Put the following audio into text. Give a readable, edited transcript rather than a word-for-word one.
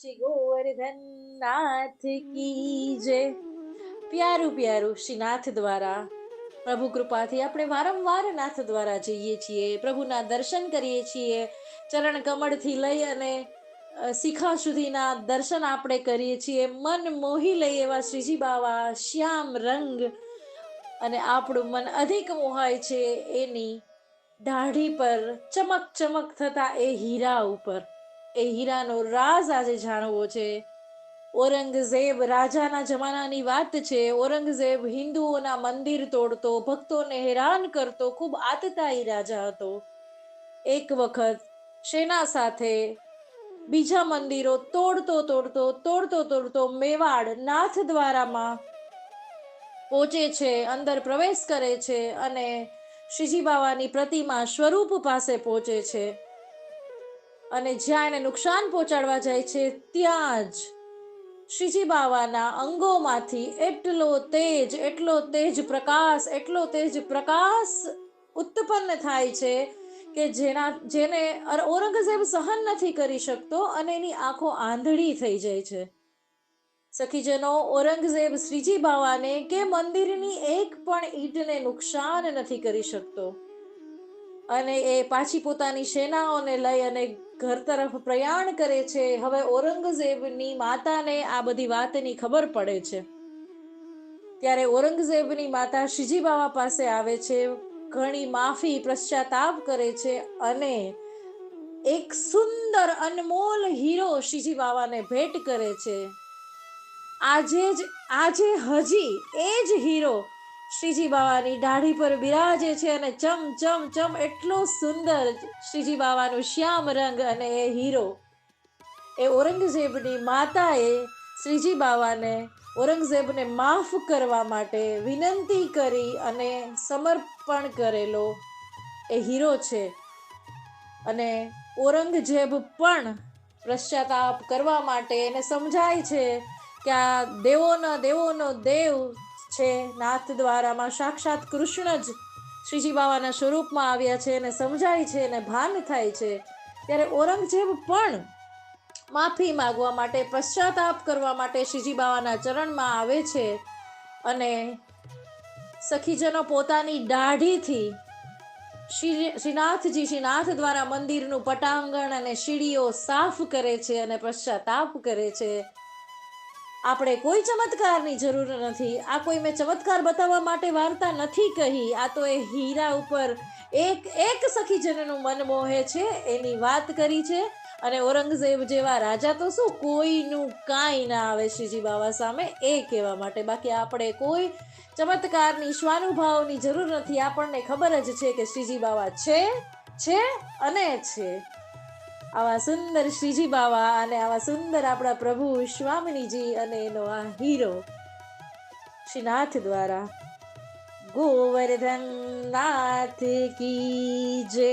શ્રી ગોવર્ધન નાથ કી જય। પ્યારું પ્યારું શ્રી નાથ દ્વારા પ્રભુ કૃપાથી આપણે વારંવાર નાથ દ્વારા જઈએ છીએ, પ્રભુના દર્શન કરીએ છીએ। ચરણ કમળથી લઈ અને શિખા સુધીના દર્શન આપણે કરીએ છીએ। મન મોહી લઈ એવા શ્રીજી બાવા શ્યામ રંગ, અને આપણું મન અધિક મોહાય છે એની દાઢી પર ચમક ચમક થતા એ હીરા ઉપર। એ હીરાનો રાજ આજે જાણવો છે। ઔરંગઝેબ રાજાના જમાનાની વાત છે। ઔરંગઝેબ હિન્દુઓના મંદિર તોડતો, ભક્તોને હેરાન કરતો ખૂબ આતતાઈ રાજા હતો। એક વખત સેના સાથે બીજા મંદિરો તોડતો મેવાડ નાથ દ્વારામાં પહોંચે છે, અંદર પ્રવેશ કરે છે અને શ્રીજી બાવાની પ્રતિમા સ્વરૂપ પાસે પહોંચે છે, અને જ્યાં એને નુકસાન પહોંચાડવા જાય છે ત્યાં જ શ્રીજી બાવાના અંગોમાંથી એટલો તેજ પ્રકાશ ઉત્પન્ન થાય છે કે જેને ઔરંગઝેબ સહન નથી કરી શકતો અને એની આંખો આંધળી થઈ જાય છે। સખીજનો, ઔરંગઝેબ શ્રીજી બાવાને કે મંદિરની એક પણ ઈંટને નુકસાન નથી કરી શકતો, અને એ પાછી પોતાની સેનાઓને લઈ અને ઘર તરફ પ્રયાણ કરે છે। હવે ઔરંગઝેબની માતાને આ બધી વાતની ખબર પડે છે, ત્યારે ઔરંગઝેબની માતા શ્રીજી બાવા પાસે આવે છે, ઘણી માફી પશ્ચાતાપ કરે છે અને એક સુંદર અનમોલ હીરો શ્રીજી બાવાને ભેટ કરે છે। આજે હજી એ જ હીરો શ્રીજી બાવાની દાઢી પર બિરાજે છે, અને ચમ ચમ ચમ એટલો સુંદર શ્રીજી બાવાનું શ્યામ રંગ, અને એ હીરો એ ઔરંગઝેબની માતાએ શ્રીજી બાવાને ઔરંગઝેબને માફ કરવા માટે વિનંતી કરી અને સમર્પણ કરેલો એ હીરો છે। અને ઔરંગઝેબ પણ પશ્ચાતાપ કરવા માટે એને સમજાય છે કે આ દેવોનો દેવ છે, નાથ દ્વારામાં સાક્ષાત કૃષ્ણ જ શ્રીજી બાવાના સ્વરૂપમાં આવ્યા છે, એને સમજાય છે અને ભાન થાય છે। ત્યારે ઔરંગઝેબ પણ માફી માંગવા માટે, પશ્ચાતાપ કરવા માટે શ્રીજી બાવાના ચરણમાં આવે છે, અને સખીજનો પોતાની દાઢીથી શ્રીનાથ દ્વારા મંદિરનું પટાંગણ અને સીડીઓ સાફ કરે છે અને પશ્ચાતાપ કરે છે। આપણે કોઈ ચમત્કારની જરૂર નથી, આ કોઈ મેં ચમત્કાર બતાવવા માટે વાર્તા નથી કહી, આ તો એ હીરા ઉપર એક સખીજનનું મન મોહે છે એની વાત કરી છે। અને ઔરંગઝેબ જેવા રાજા તો શું, કોઈનું કાંઈ ના આવે શ્રીજી બાવા સામે, એ કહેવા માટે। બાકી આપણે કોઈ ચમત્કારની સ્વાનુભાવની જરૂર નથી, આપણને ખબર જ છે કે શ્રીજી બાવા છે અને છે। આવા સુંદર શ્રીજી બાવા અને આવા સુંદર આપણા પ્રભુ સ્વામિનીજી અને એનો આ હીરો શ્રીનાથ દ્વારા ગોવર્ધન નાથ કી જય।